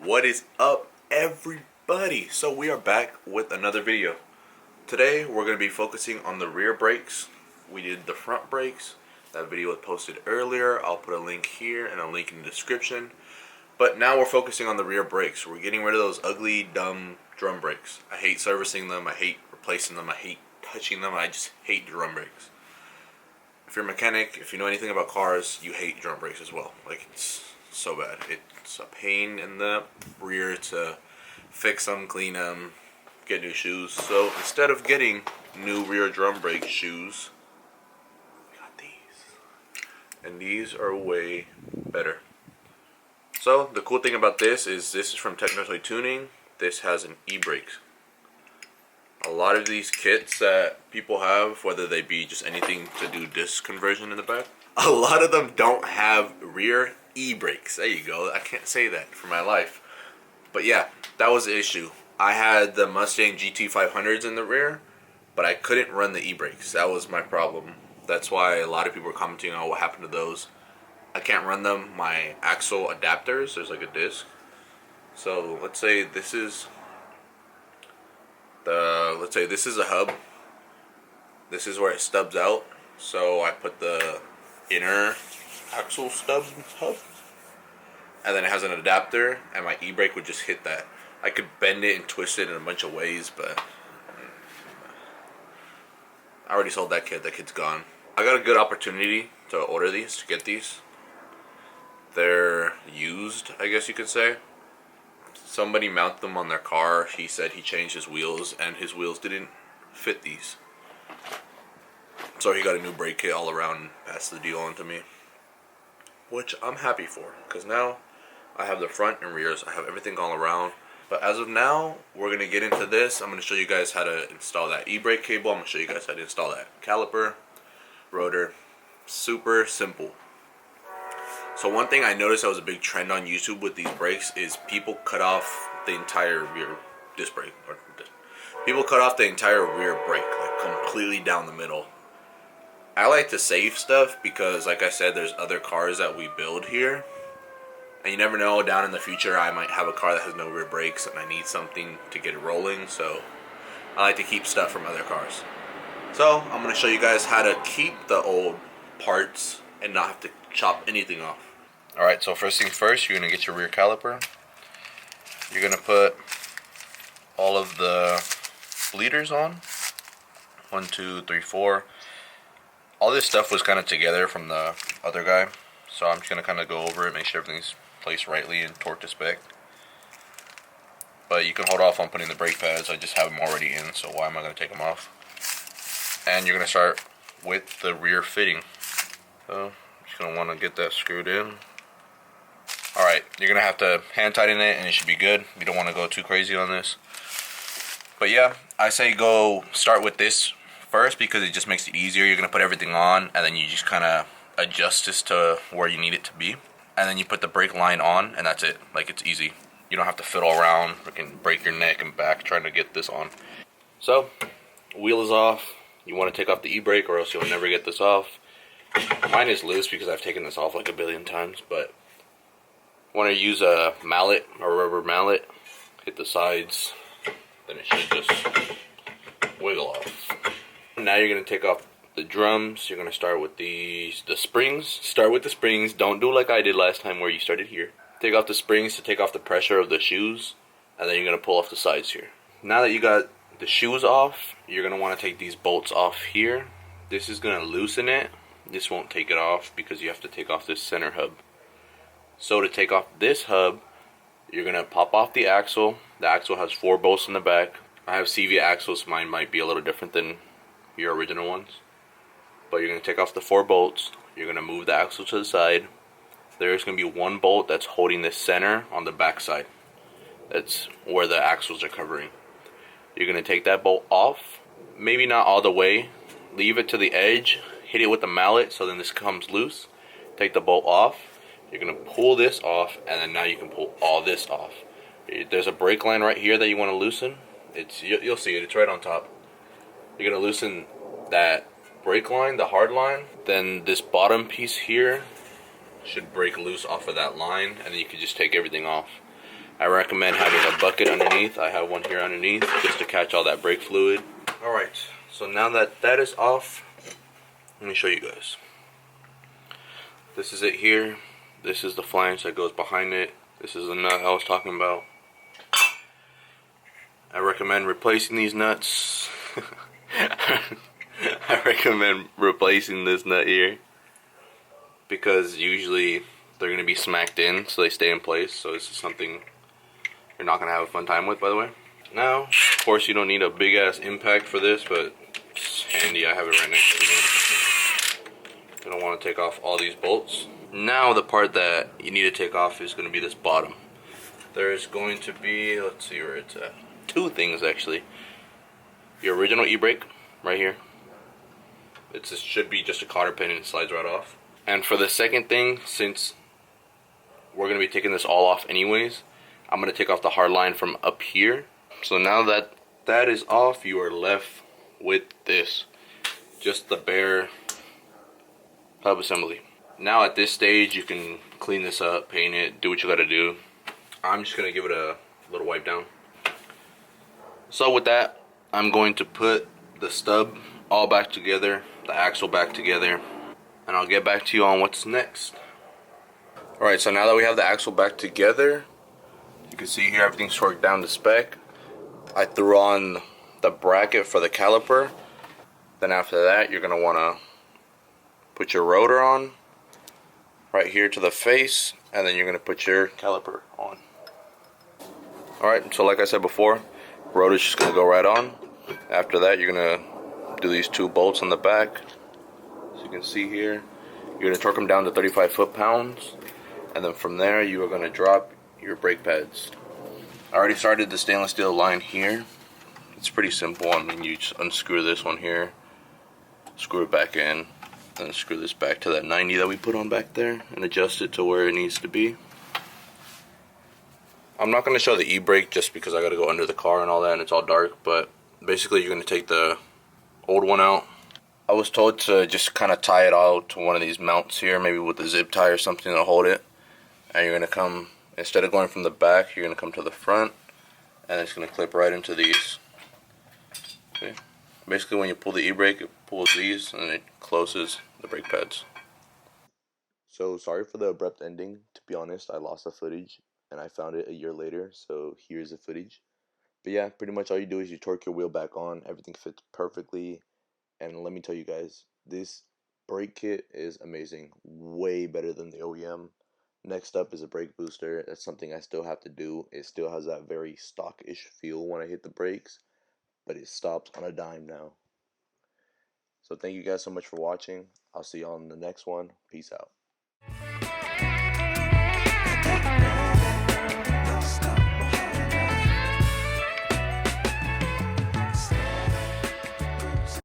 What is up, everybody? So we are back with another video. Today we're going to be focusing on the rear brakes. We did the front brakes. That video was posted earlier. I'll put a link here and a link in the description. But now we're focusing on the rear brakes. We're getting rid of those ugly, dumb drum brakes. I hate servicing them. I hate replacing them. I hate touching them. I just hate drum brakes. If you're a mechanic, if you know anything about cars, you hate drum brakes as well. Like, it's so bad. It's a pain in the rear to fix them, clean them, get new shoes. So instead of getting new rear drum brake shoes, we got these. And these are way better. So the cool thing about this is from Techno Tuning. This has an e-brake. A lot of these kits that people have, whether they be just anything to do disc conversion in the back, a lot of them don't have rear e-brakes. There you go. I can't say that for my life. But yeah, that was the issue. I had the Mustang GT500s in the rear, but I couldn't run the e-brakes. That was my problem. That's why a lot of people were commenting on what happened to those. I can't run them. My axle adapters, there's like a disc. So let's say this is a hub. This is where it stubs out. So I put the inner axle stub hub, and then it has an adapter, and my e-brake would just hit that. I could bend it and twist it in a bunch of ways, but I already sold that kit. That kit's gone. I got a good opportunity to order these, to get these. They're used, I guess you could say. Somebody mounted them on their car. He said he changed his wheels, and his wheels didn't fit these. So he got a new brake kit all around and passed the deal on to me. Which I'm happy for, because now I have the front and rears. I have everything all around. But as of now, we're going to get into this. I'm going to show you guys how to install that e-brake cable. I'm going to show you guys how to install that caliper, rotor. Super simple. So one thing I noticed that was a big trend on YouTube with these brakes is people cut off the entire rear disc brake. People cut off the entire rear brake, like completely down the middle. I like to save stuff because, like I said, there's other cars that we build here. And you never know, down in the future I might have a car that has no rear brakes and I need something to get it rolling. So I like to keep stuff from other cars. So I'm going to show you guys how to keep the old parts and not have to chop anything off. Alright, so first things first, you're going to get your rear caliper. You're going to put all of the bleeders on. 1, 2, 3, 4. All this stuff was kind of together from the other guy. So I'm just going to kind of go over it, make sure everything's placed rightly and torque to spec. But you can hold off on putting the brake pads. I just have them already in, so why am I going to take them off? And you're going to start with the rear fitting. So I'm just going to want to get that screwed in. Alright, you're going to have to hand tighten it and it should be good. You don't want to go too crazy on this. But yeah, I say go start with this first because it just makes it easier. You're going to put everything on and then you just kind of adjust this to where you need it to be. And then you put the brake line on and that's it. Like, it's easy. You don't have to fiddle around, freaking break your neck and back trying to get this on. So, wheel is off. You want to take off the e-brake or else you'll never get this off. Mine is loose because I've taken this off like a billion times, but want to use a mallet or rubber mallet, hit the sides, then it should just wiggle off. Now you're going to take off the drums. You're going to start with the springs. Start with the springs. Don't do like I did last time where you started here. Take off the springs to take off the pressure of the shoes, and then you're going to pull off the sides here. Now that you got the shoes off, you're going to want to take these bolts off here. This is going to loosen it. This won't take it off because you have to take off this center hub. So to take off this hub, you're going to pop off the axle. The axle has 4 bolts in the back. I have CV axles. Mine might be a little different than your original ones. But you're going to take off the 4 bolts. You're going to move the axle to the side. There's going to be 1 bolt that's holding the center on the back side. That's where the axles are covering. You're going to take that bolt off. Maybe not all the way. Leave it to the edge. Hit it with the mallet so then this comes loose. Take the bolt off. You're going to pull this off, and then now you can pull all this off. There's a brake line right here that you want to loosen. You'll see it. It's right on top. You're going to loosen that brake line, the hard line. Then this bottom piece here should break loose off of that line, and then you can just take everything off. I recommend having a bucket underneath. I have one here underneath just to catch all that brake fluid. Alright, so now that that is off, let me show you guys. This is it here. This is the flange that goes behind it. This is the nut I was talking about. I recommend replacing these nuts. I recommend replacing this nut here because usually they're going to be smacked in so they stay in place. So this is something you're not going to have a fun time with, by the way. Now, of course, you don't need a big ass impact for this, but it's handy. I have it right next to me. I don't want to take off all these bolts. Now the part that you need to take off is going to be this bottom. There's going to be, let's see where it's at. Two things actually. Your original e-brake right here. It should be just a cotter pin and it slides right off. And for the second thing, since we're going to be taking this all off anyways, I'm going to take off the hard line from up here. So now that that is off, you are left with this. Just the bare hub assembly. Now at this stage you can clean this up, paint it, do what you got to do. I'm just going to give it a little wipe down. So with that, I'm going to put the stub all back together, the axle back together, and I'll get back to you on what's next. Alright, so now that we have the axle back together, you can see here everything's torqued down to spec. I threw on the bracket for the caliper. Then after that, you're going to want to put your rotor on right here to the face, and then you're going to put your caliper on. Alright, so like I said before, rotor's just going to go right on. After that, you're going to do these two bolts on the back. As you can see here, you're going to torque them down to 35 foot-pounds, and then from there you are going to drop your brake pads. I already started the stainless steel line here. It's pretty simple. I mean, you just unscrew this one here, screw it back in, and screw this back to that 90 that we put on back there, and adjust it to where it needs to be. I'm not going to show the e-brake just because I got to go under the car and all that, and it's all dark, but basically you're going to take the old one out. I was told to just kind of tie it out to one of these mounts here, maybe with a zip tie or something to hold it. And you're going to come, instead of going from the back, you're going to come to the front, and it's going to clip right into these. Okay. Basically when you pull the e-brake, it pulls these and it closes the brake pads. So sorry for the abrupt ending. To be honest, I lost the footage and I found it a year later, so here's the footage. But yeah, pretty much all you do is you torque your wheel back on, everything fits perfectly. And let me tell you guys, this brake kit is amazing, way better than the OEM. Next up is a brake booster. That's something I still have to do. It still has that very stock-ish feel when I hit the brakes, but it stops on a dime now. So thank you guys so much for watching. I'll see you on the next one. Peace out.